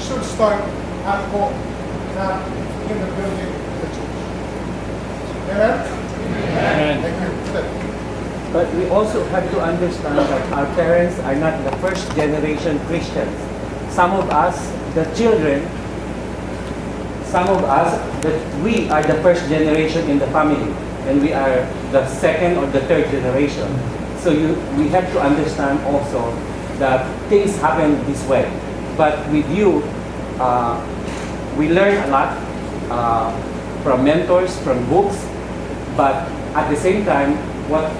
should start at home, not in the building of the church. Amen? Amen. Thank you. But we also have to understand that our parents are not the first generation Christians. Some of us, the children, that we are the first generation in the family, and we are the second or the third generation. So we have to understand also that things happen this way. But with you, we learn a lot from mentors, from books, but at the same time, what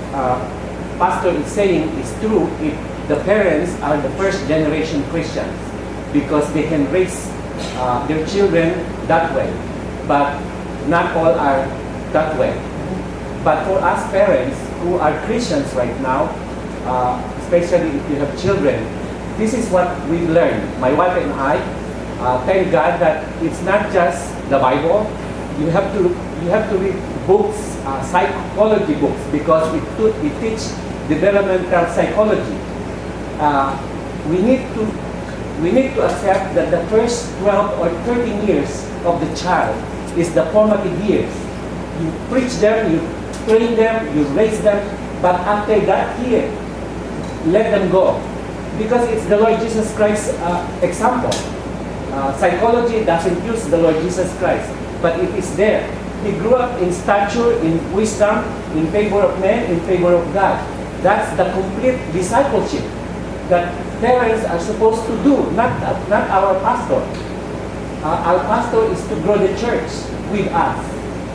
Pastor is saying is true if the parents are the first generation Christians, because they can raise their children that way, but not all are that way. But for us parents who are Christians right now, especially if you have children, this is what we learned. My wife and I, thank God that it's not just the Bible. You have to read books, psychology books, because we teach developmental psychology. We need to accept that the first 12 or 13 years of the child is the formative years. You preach them, you train them, you raise them, but after that year, let them go. Because it's the Lord Jesus Christ example. Psychology doesn't use the Lord Jesus Christ, but it is there. He grew up in stature, in wisdom, in favor of men, in favor of God. That's the complete discipleship that parents are supposed to do, not our pastor. Our pastor is to grow the church with us,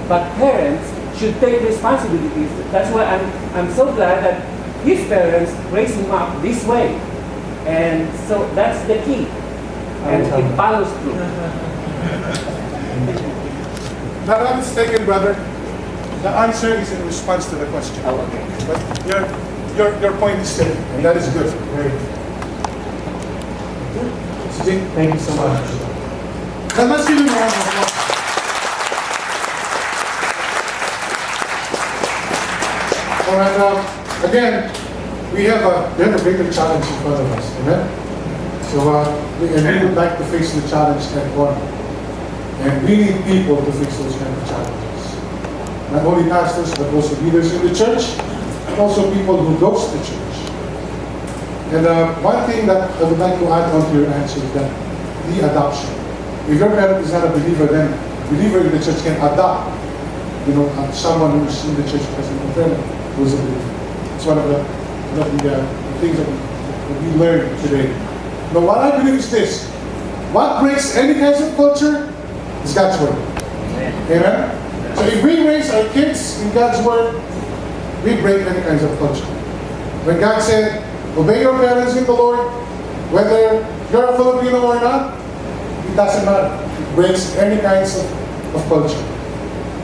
but parents should take responsibilities. That's why I'm so glad that his parents raised him up this way, and so that's the key, and it follows through. Not I'm mistaken, brother. The answer is in response to the question. Oh, okay. But your point is still, and that is good. Very good. Thank you so much. And let's give him a round of applause. All right, again, we have a greater challenge in front of us. Amen? So, we would like to face the challenge head on. And we need people to fix those kind of challenges. Not only pastors, but also leaders in the church, and also people who goes to church. And one thing that I would like to add on to your answer is that the adoption. If your parent is not a believer, then believer in the church can adopt, someone who's in the church because of a parent who's a believer. It's one of the things that we learned today. Now, what I believe is this: what breaks any kinds of culture is God's word. Amen? So if we raise our kids in God's word, we break any kinds of culture. When God said, obey your parents in the Lord, whether you're a Filipino or not, it doesn't matter. It breaks any kinds of culture.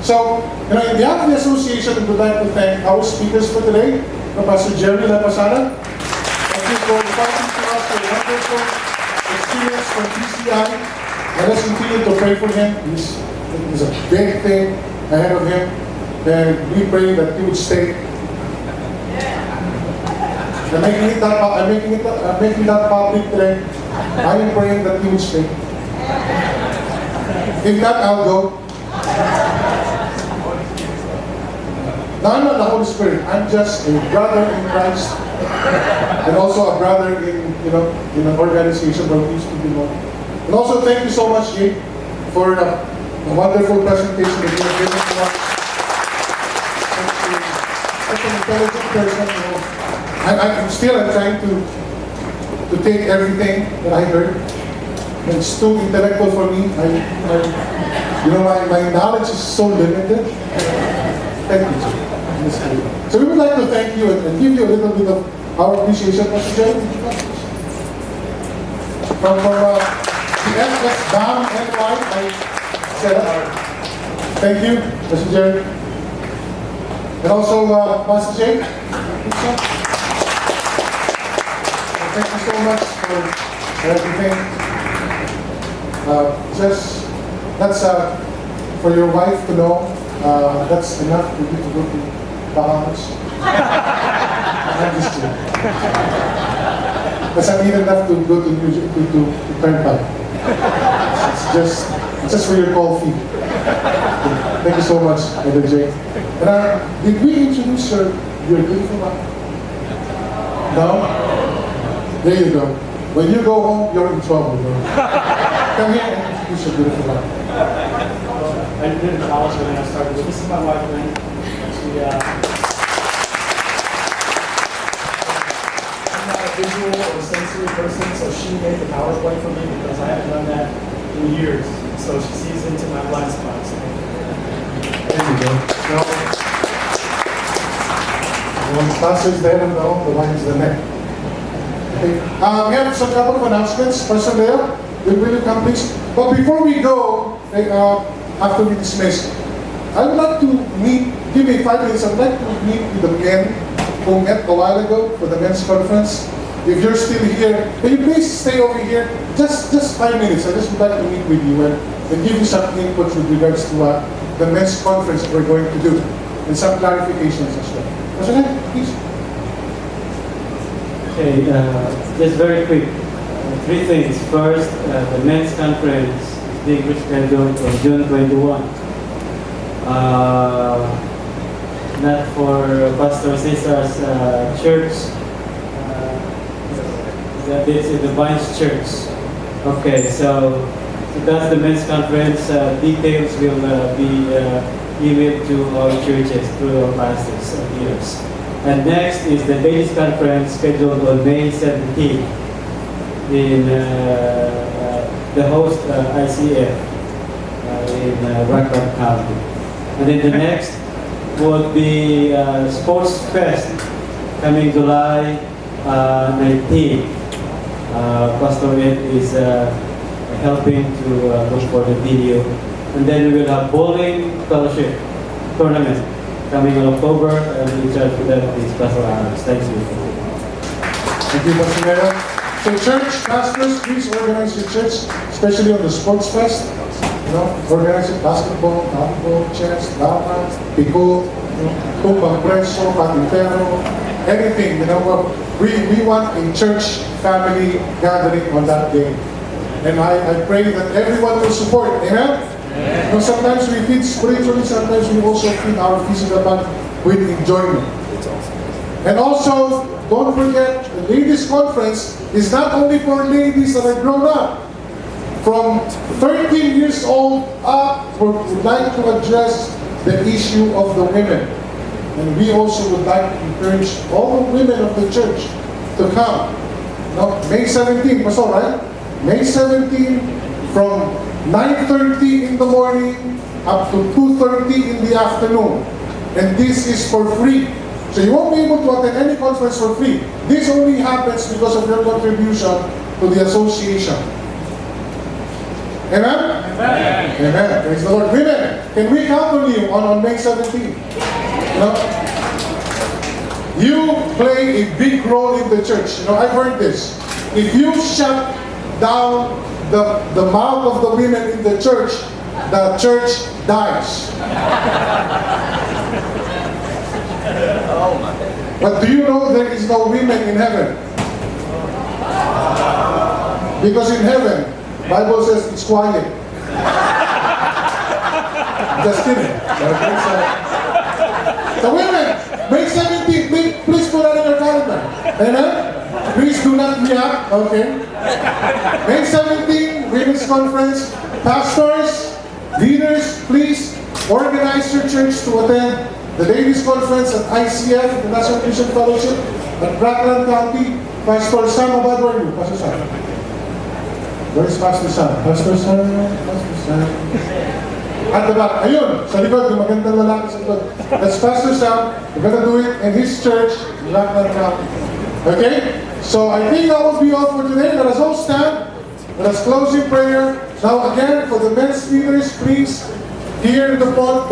So, in the Athletic Association, we would like to thank our speakers for today, Pastor Jerry Lapasana. Thank you for imparting to us a wonderful experience from PCI. And let's continue to pray for him. There's a big thing ahead of him. And we pray that he would stay. I'm making that public today. I am praying that he would stay. If not, I'll go. Now, I'm not the Holy Spirit. I'm just a brother in Christ. And also a brother in an organization where we used to belong. And also, thank you so much, Jake, for the wonderful presentation that you have given to us. Such an intelligent person. I'm trying to take everything that I heard. And it's too intellectual for me. My knowledge is so limited. Thank you, Jake. So we would like to thank you and give you a little bit of our appreciation, Pastor Jerry. From the FX BAM NY, I said thank you, Mr. Jerry. And also, Pastor Jake. Thank you so much for everything. That's for your wife to know. That's enough for you to go to Bahamas. I'm just kidding. That's not even enough to go to Turnpike. It's just for your call fee. Thank you so much, Brother Jay. And did we introduce your beautiful wife? No? There you go. When you go home, you're in trouble. Bro. Come here and introduce your beautiful wife. I did in college when I started. This is my wife, Lynn. She, I'm not a visual or sensory person, so she made the PowerPoint for me because I haven't done that in years. So she sees into my blind spots. There you go. Now, when Pastor is there and the wife is the neck. Okay. We have some couple of announcements. Person there, will you come please? But before we go, after we dismiss, I would like to give me 5 minutes, I would like to meet with the men who met a while ago for the men's conference. If you're still here, can you please stay over here? Just 5 minutes. I just would like to meet with you and give you some input with regards to the men's conference that we're going to do and some clarifications as well. President, please. Okay, just very quick. 3 things. First, the men's conference is being rescheduled on June 21. Not for Pastor Cesar's church. It's in the Vines Church. Okay, so that's the men's conference. Details will be emailed to our churches through our pastors and leaders. And next is the ladies' conference scheduled on May 17th in the host ICF in Rockland County. And then the next would be Sports Fest coming July 19th. Pastor Ed is helping to look for the video. And then we will have bowling fellowship tournament coming in October, and in charge of that is Pastor Alex. Thank you. Thank you, Pastor Mayor. So church, pastors, please organize your church, especially on the Sports Fest. You know, organize it, basketball, volleyball, chess, drama, pico, tumbang preso, patintero, anything, you know. We want a church family gathering on that day. And I pray that everyone will support. Amen? You know, sometimes we feed spiritually, sometimes we also feed our physical body with enjoyment. And also, don't forget, the ladies' conference is not only for ladies that are grown up. From 13 years old up, we would like to address the issue of the women. And we also would like to encourage all the women of the church to come. Now, May 17, Pastor, right? May 17 from 9:30 in the morning up to 2:30 in the afternoon. And this is for free. So you won't be able to attend any conference for free. This only happens because of your contribution to the association. Amen? Amen. Amen. Praise the Lord. Women, can we count on you on May 17? No? You play a big role in the church. You know, I've heard this. If you shut down the mouth of the women in the church dies. But do you know there is no women in heaven? Because in heaven, Bible says it's quiet. Just kidding. So women, May 17th, please put that in your calendar. Amen? Please do not react. Okay. May 17th, Women's Conference. Pastors, leaders, please organize your church to attend the Ladies' Conference at ICF, the National Christian Fellowship, at Rockland County. Pastor Sam, about where are you? Pastor Sam. Where is Pastor Sam? Pastor Sam, Pastor Sam. At the back. Ayun, sa likod, yung magandang lalaki sa likod. That's Pastor Sam. We're gonna do it in his church, Rockland County. Okay? So I think that will be all for today. Let us all stand. Let us close in prayer. Now again, for the men's leaders, please, here in the front.